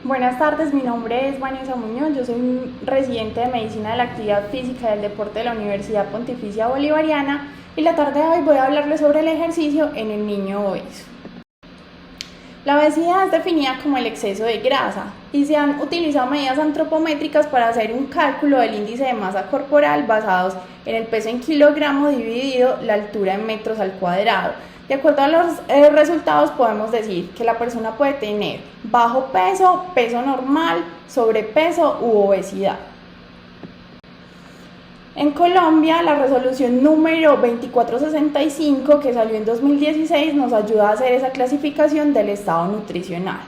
Buenas tardes, mi nombre es Vanessa Muñoz, yo soy residente de Medicina de la Actividad Física y del Deporte de la Universidad Pontificia Bolivariana y la tarde de hoy voy a hablarles sobre el ejercicio en el niño obeso. La obesidad es definida como el exceso de grasa y se han utilizado medidas antropométricas para hacer un cálculo del índice de masa corporal basados en el peso en kilogramos dividido la altura en metros al cuadrado. De acuerdo a los resultados podemos decir que la persona puede tener bajo peso, peso normal, sobrepeso u obesidad. En Colombia, la resolución número 2465 que salió en 2016 nos ayuda a hacer esa clasificación del estado nutricional.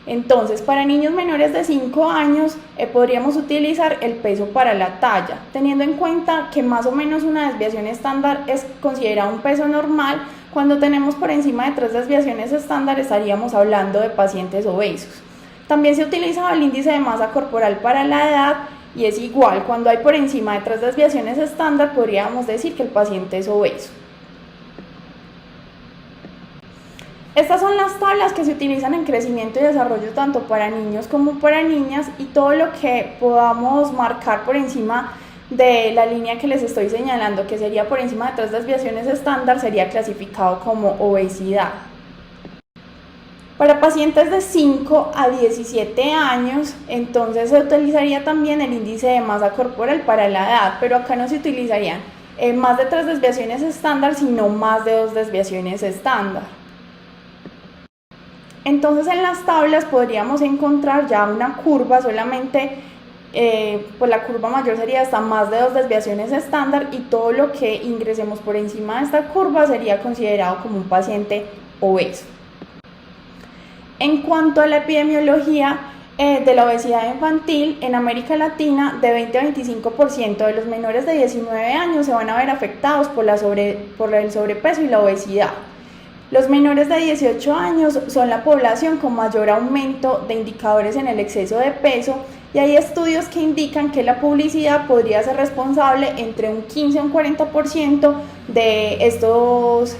Entonces, para niños menores de 5 años podríamos utilizar el peso para la talla, teniendo en cuenta que más o menos una desviación estándar es considerada un peso normal. Cuando tenemos por encima de 3 desviaciones estándar estaríamos hablando de pacientes obesos. También se utiliza el índice de masa corporal para la edad y es igual, cuando hay por encima de 3 desviaciones estándar podríamos decir que el paciente es obeso. Estas son las tablas que se utilizan en crecimiento y desarrollo tanto para niños como para niñas y todo lo que podamos marcar por encima de la línea que les estoy señalando, que sería por encima de 3 desviaciones estándar, sería clasificado como obesidad. Para pacientes de 5 a 17 años, entonces se utilizaría también el índice de masa corporal para la edad, pero acá no se utilizarían más de 3 desviaciones estándar, sino más de 2 desviaciones estándar. Entonces en las tablas podríamos encontrar ya una curva solamente, pues la curva mayor sería hasta más de 2 desviaciones estándar y todo lo que ingresemos por encima de esta curva sería considerado como un paciente obeso. En cuanto a la epidemiología de la obesidad infantil, en América Latina de 20 a 25% de los menores de 19 años se van a ver afectados por el sobrepeso y la obesidad. Los menores de 18 años son la población con mayor aumento de indicadores en el exceso de peso y hay estudios que indican que la publicidad podría ser responsable entre un 15 a un 40% de estos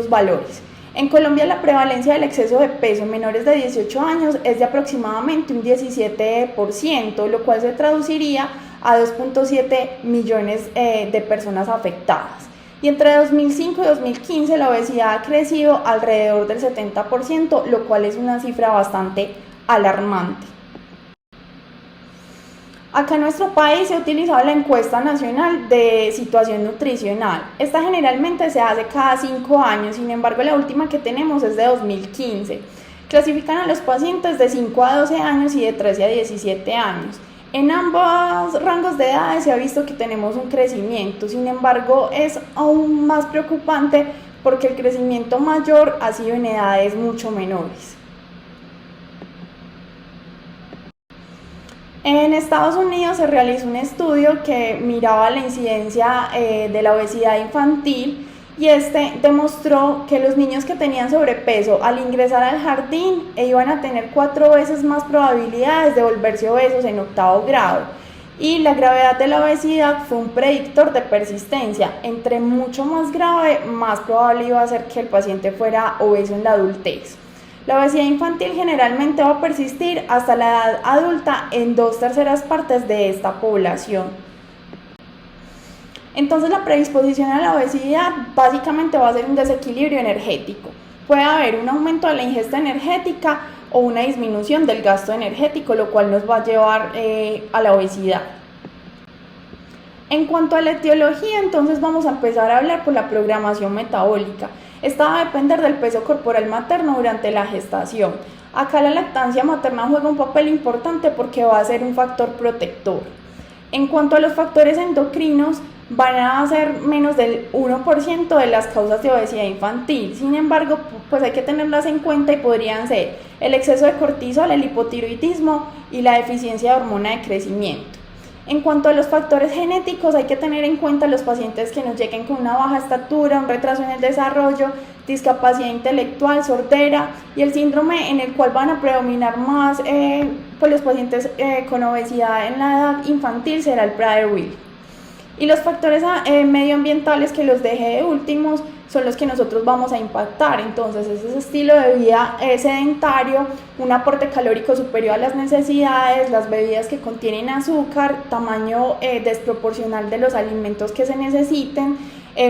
valores. En Colombia la prevalencia del exceso de peso en menores de 18 años es de aproximadamente un 17%, lo cual se traduciría a 2.7 millones de personas afectadas. Y entre 2005 y 2015 la obesidad ha crecido alrededor del 70%, lo cual es una cifra bastante alarmante. Acá en nuestro país se ha utilizado la encuesta nacional de situación nutricional. Esta generalmente se hace cada 5 años, sin embargo la última que tenemos es de 2015. Clasifican a los pacientes de 5 a 12 años y de 13 a 17 años. En ambos rangos de edades se ha visto que tenemos un crecimiento, sin embargo es aún más preocupante porque el crecimiento mayor ha sido en edades mucho menores. En Estados Unidos se realizó un estudio que miraba la incidencia de la obesidad infantil y este demostró que los niños que tenían sobrepeso al ingresar al jardín iban a tener 4 veces más probabilidades de volverse obesos en 8º grado. Y la gravedad de la obesidad fue un predictor de persistencia. Entre mucho más grave, más probable iba a ser que el paciente fuera obeso en la adultez. La obesidad infantil generalmente va a persistir hasta la edad adulta en 2/3 partes de esta población. Entonces la predisposición a la obesidad básicamente va a ser un desequilibrio energético. Puede haber un aumento de la ingesta energética o una disminución del gasto energético, lo cual nos va a llevar a la obesidad. En cuanto a la etiología, entonces vamos a empezar a hablar por la programación metabólica. Esta va a depender del peso corporal materno durante la gestación. Acá la lactancia materna juega un papel importante porque va a ser un factor protector. En cuanto a los factores endocrinos, van a ser menos del 1% de las causas de obesidad infantil. Sin embargo, pues hay que tenerlas en cuenta y podrían ser el exceso de cortisol, el hipotiroidismo y la deficiencia de hormona de crecimiento. En cuanto a los factores genéticos, hay que tener en cuenta los pacientes que nos lleguen con una baja estatura, un retraso en el desarrollo, discapacidad intelectual, sordera y el síndrome en el cual van a predominar más pues los pacientes con obesidad en la edad infantil será el Prader-Willi. Y los factores medioambientales que los dejé de últimos son los que nosotros vamos a impactar. Entonces, ese estilo de vida sedentario, un aporte calórico superior a las necesidades, las bebidas que contienen azúcar, tamaño desproporcional de los alimentos que se necesiten,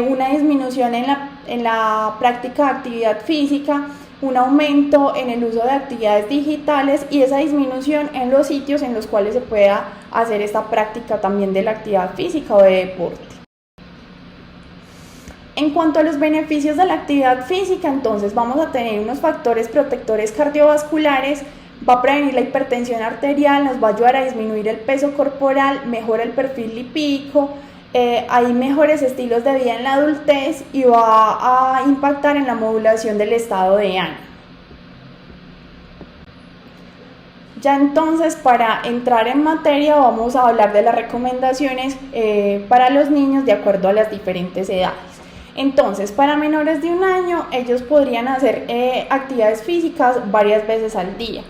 una disminución en la práctica de actividad física, un aumento en el uso de actividades digitales y esa disminución en los sitios en los cuales se pueda hacer esta práctica también de la actividad física o de deporte. En cuanto a los beneficios de la actividad física, entonces vamos a tener unos factores protectores cardiovasculares, va a prevenir la hipertensión arterial, nos va a ayudar a disminuir el peso corporal, mejora el perfil lipídico, hay mejores estilos de vida en la adultez y va a impactar en la modulación del estado de ánimo. Ya entonces, para entrar en materia, vamos a hablar de las recomendaciones para los niños de acuerdo a las diferentes edades. Entonces, para menores de 1 año, ellos podrían hacer actividades físicas varias veces al día.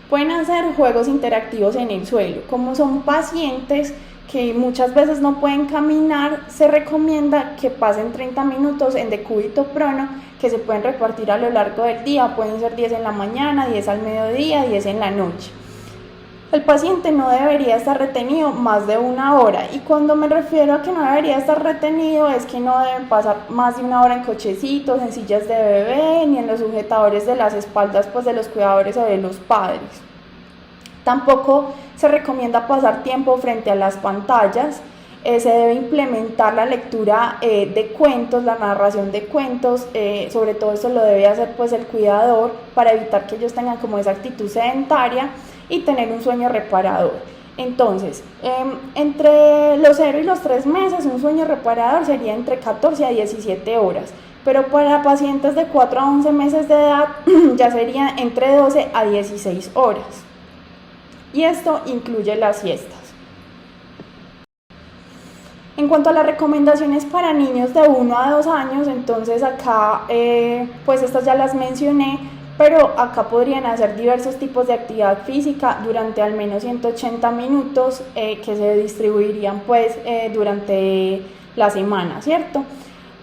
Pueden hacer juegos interactivos en el suelo. Como son pacientes que muchas veces no pueden caminar, se recomienda que pasen 30 minutos en decúbito prono, que se pueden repartir a lo largo del día. Pueden ser 10 en la mañana, 10 al mediodía, 10 en la noche. El paciente no debería estar retenido más de 1 hora, y cuando me refiero a que no debería estar retenido es que no deben pasar más de 1 hora en cochecitos, en sillas de bebé, ni en los sujetadores de las espaldas pues de los cuidadores o de los padres. Tampoco se recomienda pasar tiempo frente a las pantallas. Se debe implementar la lectura de cuentos, la narración de cuentos, sobre todo eso lo debe hacer pues el cuidador para evitar que ellos tengan como esa actitud sedentaria y tener un sueño reparador. Entonces, entre los 0 y los 3 meses un sueño reparador sería entre 14 a 17 horas, pero para pacientes de 4 a 11 meses de edad ya sería entre 12 a 16 horas. Y esto incluye las siestas. En cuanto a las recomendaciones para niños de 1 a 2 años, entonces acá pues estas ya las mencioné, pero acá podrían hacer diversos tipos de actividad física durante al menos 180 minutos que se distribuirían pues durante la semana, ¿cierto?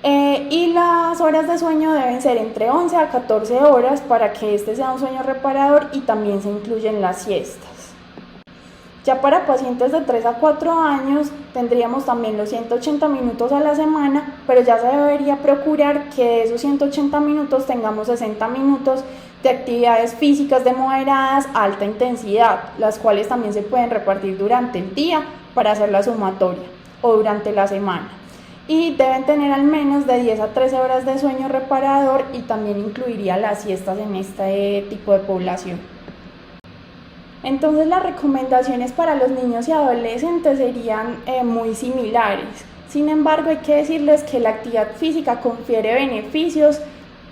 Y las horas de sueño deben ser entre 11 a 14 horas para que este sea un sueño reparador, y también se incluyen las siestas. Ya para pacientes de 3 a 4 años tendríamos también los 180 minutos a la semana, pero ya se debería procurar que de esos 180 minutos tengamos 60 minutos de actividades físicas de moderadas a alta intensidad, las cuales también se pueden repartir durante el día para hacer la sumatoria o durante la semana. Y deben tener al menos de 10 a 13 horas de sueño reparador, y también incluiría las siestas en este tipo de población. Entonces las recomendaciones para los niños y adolescentes serían muy similares. Sin embargo, hay que decirles que la actividad física confiere beneficios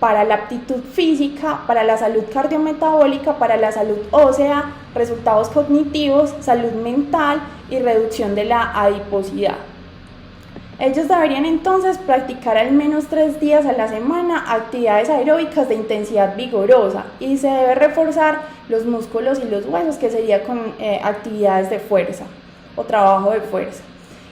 para la aptitud física, para la salud cardiometabólica, para la salud ósea, resultados cognitivos, salud mental y reducción de la adiposidad. Ellos deberían entonces practicar al menos 3 días a la semana actividades aeróbicas de intensidad vigorosa, y se debe reforzar los músculos y los huesos, que sería con actividades de fuerza o trabajo de fuerza.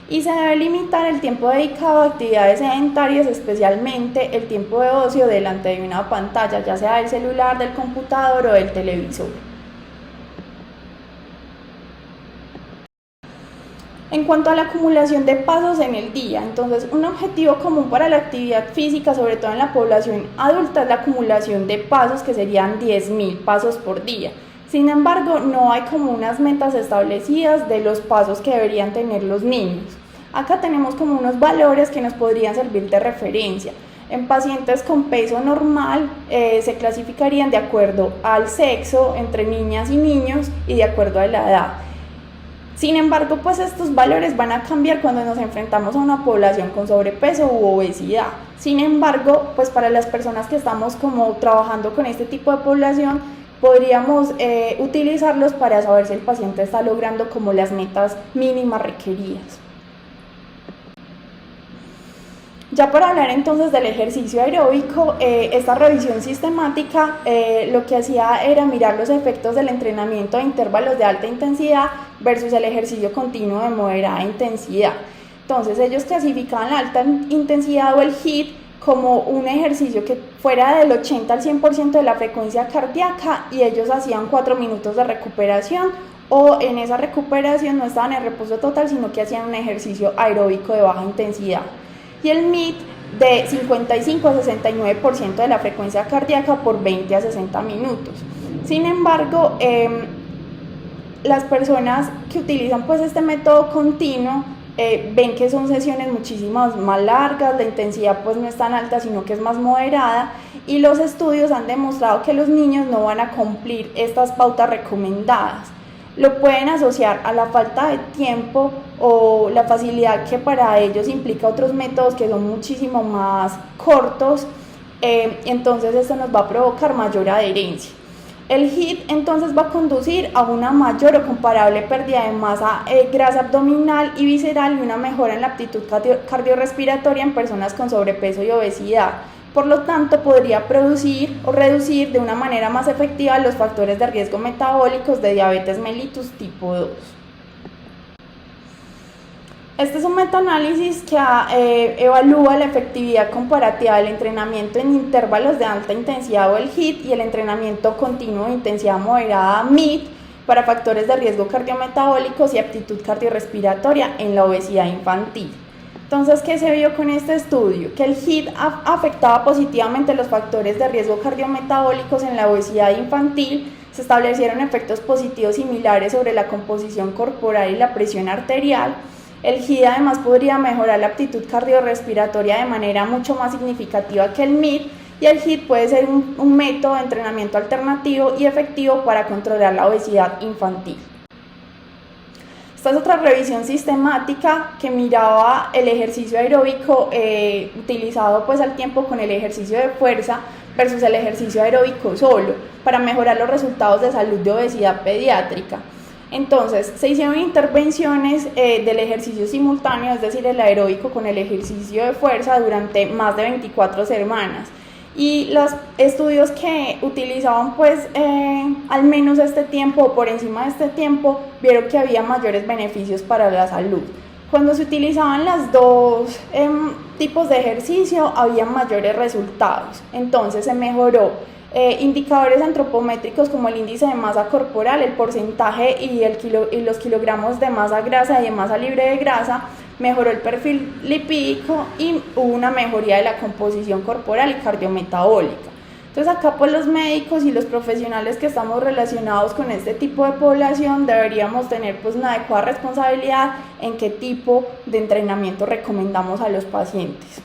Y se debe limitar el tiempo dedicado a actividades sedentarias, especialmente el tiempo de ocio delante de una pantalla, ya sea del celular, del computador o del televisor. En cuanto a la acumulación de pasos en el día, entonces un objetivo común para la actividad física, sobre todo en la población adulta, es la acumulación de pasos, que serían 10.000 pasos por día. Sin embargo, no hay como unas metas establecidas de los pasos que deberían tener los niños. Acá tenemos como unos valores que nos podrían servir de referencia. En pacientes con peso normal se clasificarían de acuerdo al sexo, entre niñas y niños, y de acuerdo a la edad. Sin embargo, pues estos valores van a cambiar cuando nos enfrentamos a una población con sobrepeso u obesidad. Sin embargo, pues para las personas que estamos como trabajando con este tipo de población, podríamos utilizarlos para saber si el paciente está logrando como las metas mínimas requeridas. Ya para hablar entonces del ejercicio aeróbico, esta revisión sistemática lo que hacía era mirar los efectos del entrenamiento a intervalos de alta intensidad versus el ejercicio continuo de moderada intensidad. Entonces ellos clasificaban la alta intensidad o el HIIT como un ejercicio que fuera del 80 al 100% de la frecuencia cardíaca, y ellos hacían 4 minutos de recuperación, o en esa recuperación no estaban en reposo total, sino que hacían un ejercicio aeróbico de baja intensidad. Y el MIT de 55 a 69% de la frecuencia cardíaca por 20 a 60 minutos. Sin embargo, las personas que utilizan pues este método continuo ven que son sesiones muchísimo más largas, la intensidad pues no es tan alta, sino que es más moderada, y los estudios han demostrado que los niños no van a cumplir estas pautas recomendadas. Lo pueden asociar a la falta de tiempo o la facilidad que para ellos implica otros métodos que son muchísimo más cortos, entonces esto nos va a provocar mayor adherencia. El HIIT entonces va a conducir a una mayor o comparable pérdida de masa grasa abdominal y visceral, y una mejora en la aptitud cardiorrespiratoria en personas con sobrepeso y obesidad. Por lo tanto, podría producir o reducir de una manera más efectiva los factores de riesgo metabólicos de diabetes mellitus tipo 2. Este es un metaanálisis que evalúa la efectividad comparativa del entrenamiento en intervalos de alta intensidad o el HIIT y el entrenamiento continuo de intensidad moderada MIT para factores de riesgo cardiometabólicos y aptitud cardiorrespiratoria en la obesidad infantil. Entonces, ¿qué se vio con este estudio? Que el HIIT afectaba positivamente los factores de riesgo cardiometabólicos en la obesidad infantil. Se establecieron efectos positivos similares sobre la composición corporal y la presión arterial. El HIIT además podría mejorar la aptitud cardiorrespiratoria de manera mucho más significativa que el MIT, y el HIIT puede ser un método de entrenamiento alternativo y efectivo para controlar la obesidad infantil. Esta es otra revisión sistemática que miraba el ejercicio aeróbico utilizado pues al tiempo con el ejercicio de fuerza versus el ejercicio aeróbico solo, para mejorar los resultados de salud de obesidad pediátrica. Entonces, se hicieron intervenciones del ejercicio simultáneo, es decir, el aeróbico con el ejercicio de fuerza, durante más de 24 semanas. Y los estudios que utilizaban pues al menos este tiempo o por encima de este tiempo vieron que había mayores beneficios para la salud. Cuando se utilizaban los dos tipos de ejercicio había mayores resultados. Entonces se mejoró indicadores antropométricos como el índice de masa corporal, el porcentaje y los kilogramos de masa grasa y de masa libre de grasa, mejoró el perfil lipídico y hubo una mejoría de la composición corporal y cardiometabólica. Entonces acá pues los médicos y los profesionales que estamos relacionados con este tipo de población deberíamos tener pues una adecuada responsabilidad en qué tipo de entrenamiento recomendamos a los pacientes.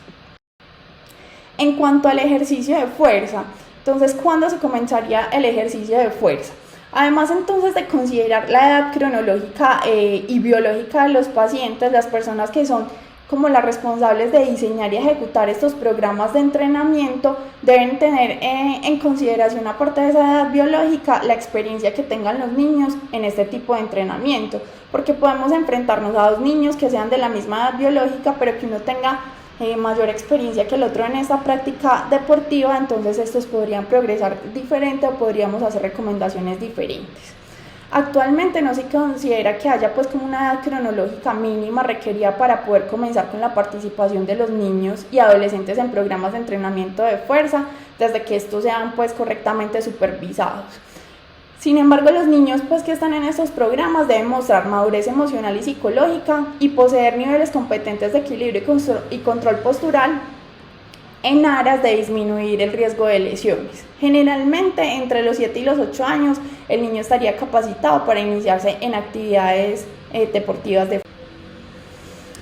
En cuanto al ejercicio de fuerza, entonces, ¿cuándo se comenzaría el ejercicio de fuerza? Además, entonces, de considerar la edad cronológica y biológica de los pacientes, las personas que son como las responsables de diseñar y ejecutar estos programas de entrenamiento deben tener en consideración, aparte de esa edad biológica, la experiencia que tengan los niños en este tipo de entrenamiento, porque podemos enfrentarnos a dos niños que sean de la misma edad biológica, pero que uno tenga mayor experiencia que el otro en esta práctica deportiva, entonces estos podrían progresar diferente o podríamos hacer recomendaciones diferentes. Actualmente no se considera que haya pues como una edad cronológica mínima requerida para poder comenzar con la participación de los niños y adolescentes en programas de entrenamiento de fuerza, desde que estos sean pues correctamente supervisados. Sin embargo, los niños pues que están en estos programas deben mostrar madurez emocional y psicológica y poseer niveles competentes de equilibrio y control postural en aras de disminuir el riesgo de lesiones. Generalmente, entre los 7 y los 8 años, el niño estaría capacitado para iniciarse en actividades deportivas de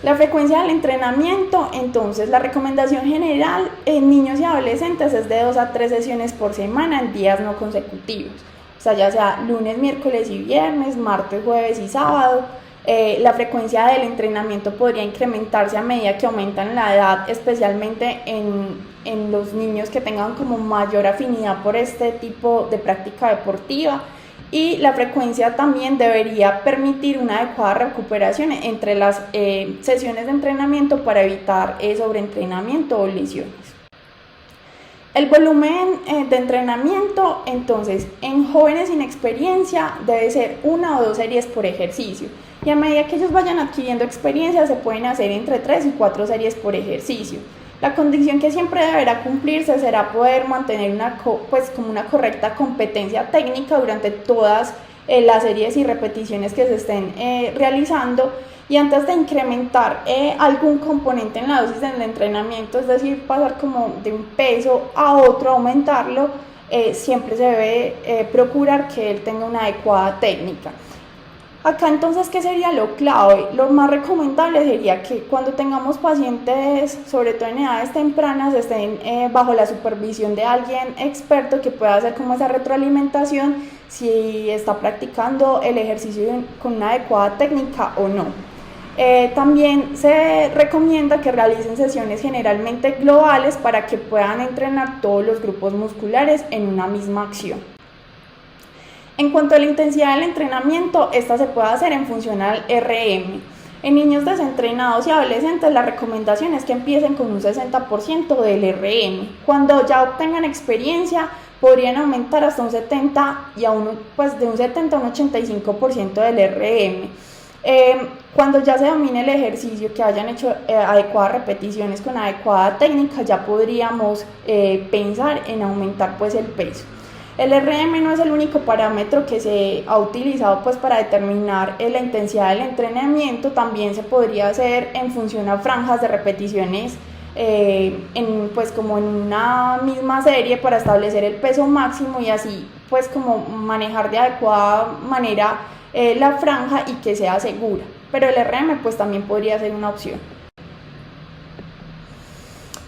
la frecuencia del entrenamiento. Entonces, la recomendación general en niños y adolescentes es de 2 a 3 sesiones por semana en días no consecutivos. O sea, ya sea lunes, miércoles y viernes, martes, jueves y sábado. La frecuencia del entrenamiento podría incrementarse a medida que aumentan la edad, especialmente en los niños que tengan como mayor afinidad por este tipo de práctica deportiva, y la frecuencia también debería permitir una adecuada recuperación entre las sesiones de entrenamiento para evitar sobreentrenamiento o lesiones. El volumen de entrenamiento, entonces, en jóvenes sin experiencia debe ser 1 o 2 series por ejercicio. Y a medida que ellos vayan adquiriendo experiencia, se pueden hacer entre 3 y 4 series por ejercicio. La condición que siempre deberá cumplirse será poder mantener como una correcta competencia técnica durante todas las series y repeticiones que se estén realizando, y antes de incrementar algún componente en la dosis del entrenamiento, es decir, pasar como de un peso a otro, aumentarlo, siempre se debe procurar que él tenga una adecuada técnica. Acá entonces, ¿qué sería lo clave? Lo más recomendable sería que cuando tengamos pacientes, sobre todo en edades tempranas, estén bajo la supervisión de alguien experto que pueda hacer como esa retroalimentación si está practicando el ejercicio con una adecuada técnica o no. También se recomienda que realicen sesiones generalmente globales para que puedan entrenar todos los grupos musculares en una misma acción. En cuanto a la intensidad del entrenamiento, esta se puede hacer en función al RM. En niños desentrenados y adolescentes, la recomendación es que empiecen con un 60% del RM. Cuando ya obtengan experiencia, podrían aumentar hasta un 70 y de un 70 a un 85% del RM. Cuando ya se domine el ejercicio, que hayan hecho adecuadas repeticiones con adecuada técnica, ya podríamos pensar en aumentar pues el peso. El RM no es el único parámetro que se ha utilizado pues para determinar la intensidad del entrenamiento. También se podría hacer en función a franjas de repeticiones como en una misma serie para establecer el peso máximo y así pues como manejar de adecuada manera la franja y que sea segura. Pero el RM pues también podría ser una opción.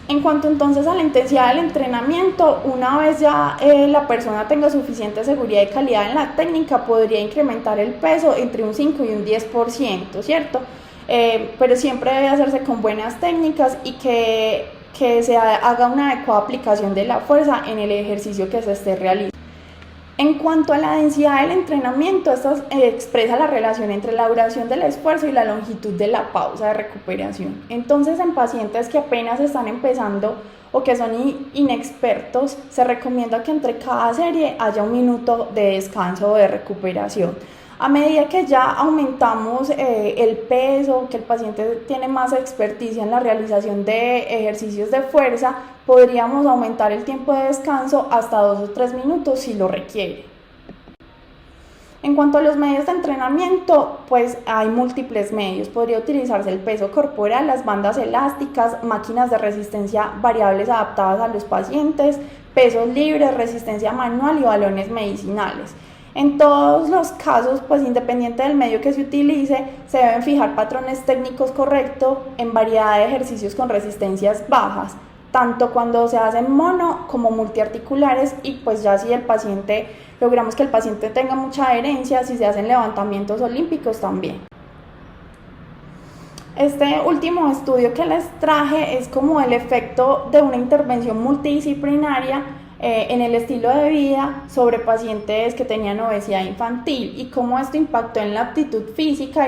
En cuanto entonces a la intensidad del entrenamiento, una vez ya la persona tenga suficiente seguridad y calidad en la técnica, podría incrementar el peso entre un 5 y un 10%, ¿cierto? Pero siempre debe hacerse con buenas técnicas y que se haga una adecuada aplicación de la fuerza en el ejercicio que se esté realizando. En cuanto a la densidad del entrenamiento, esto expresa la relación entre la duración del esfuerzo y la longitud de la pausa de recuperación. Entonces, en pacientes que apenas están empezando o que son inexpertos, se recomienda que entre cada serie haya 1 minuto de descanso o de recuperación. A medida que ya aumentamos el peso, que el paciente tiene más experticia en la realización de ejercicios de fuerza, podríamos aumentar el tiempo de descanso hasta 2 o 3 minutos si lo requiere. En cuanto a los medios de entrenamiento, pues hay múltiples medios. Podría utilizarse el peso corporal, las bandas elásticas, máquinas de resistencia variables adaptadas a los pacientes, pesos libres, resistencia manual y balones medicinales. En todos los casos, pues independiente del medio que se utilice, se deben fijar patrones técnicos correctos en variedad de ejercicios con resistencias bajas, tanto cuando se hacen mono como multiarticulares, y pues ya si logramos que el paciente tenga mucha adherencia, si se hacen levantamientos olímpicos también. Este último estudio que les traje es como el efecto de una intervención multidisciplinaria en el estilo de vida sobre pacientes que tenían obesidad infantil y cómo esto impactó en la aptitud física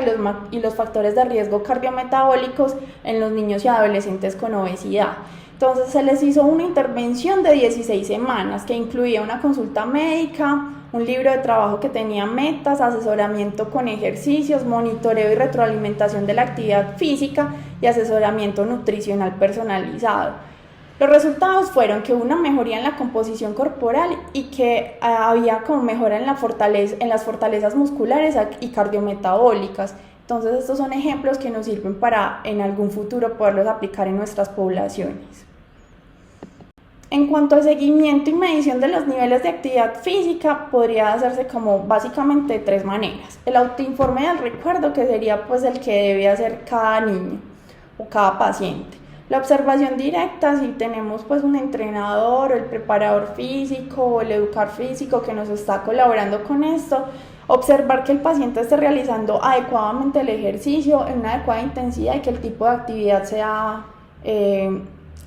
y los factores de riesgo cardiometabólicos en los niños y adolescentes con obesidad. Entonces se les hizo una intervención de 16 semanas que incluía una consulta médica, un libro de trabajo que tenía metas, asesoramiento con ejercicios, monitoreo y retroalimentación de la actividad física y asesoramiento nutricional personalizado. Los resultados fueron que hubo una mejoría en la composición corporal y que había como mejora en las fortalezas musculares y cardiometabólicas. Entonces estos son ejemplos que nos sirven para en algún futuro poderlos aplicar en nuestras poblaciones. En cuanto al seguimiento y medición de los niveles de actividad física, podría hacerse como básicamente de 3 maneras. El autoinforme del recuerdo, que sería pues el que debe hacer cada niño o cada paciente. La observación directa, si tenemos pues un entrenador o el preparador físico o el educador físico que nos está colaborando con esto, observar que el paciente esté realizando adecuadamente el ejercicio en una adecuada intensidad y que el tipo de actividad sea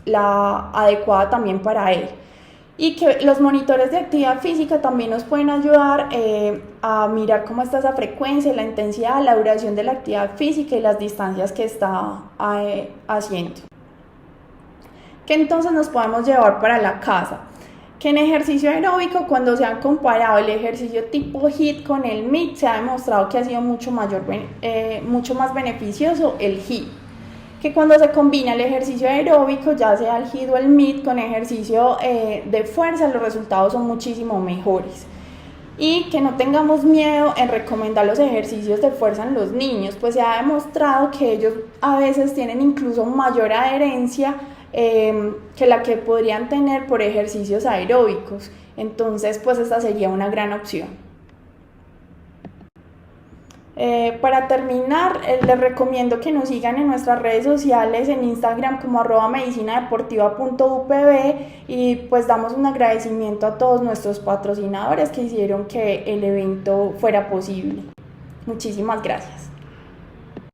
la adecuada también para él. Y que los monitores de actividad física también nos pueden ayudar a mirar cómo está esa frecuencia, la intensidad, la duración de la actividad física y las distancias que está haciendo. que entonces nos podemos llevar para la casa. Que en ejercicio aeróbico, cuando se ha comparado el ejercicio tipo HIIT con el MIT, se ha demostrado que ha sido mucho más beneficioso el HIIT. Que cuando se combina el ejercicio aeróbico, ya sea el HIIT o el MIT, con ejercicio de fuerza, los resultados son muchísimo mejores. Y que no tengamos miedo en recomendar los ejercicios de fuerza en los niños, pues se ha demostrado que ellos a veces tienen incluso mayor adherencia que la que podrían tener por ejercicios aeróbicos. Entonces, pues esta sería una gran opción. Para terminar, les recomiendo que nos sigan en nuestras redes sociales, en Instagram como @medicinadeportiva.upb, y pues damos un agradecimiento a todos nuestros patrocinadores que hicieron que el evento fuera posible. Muchísimas gracias.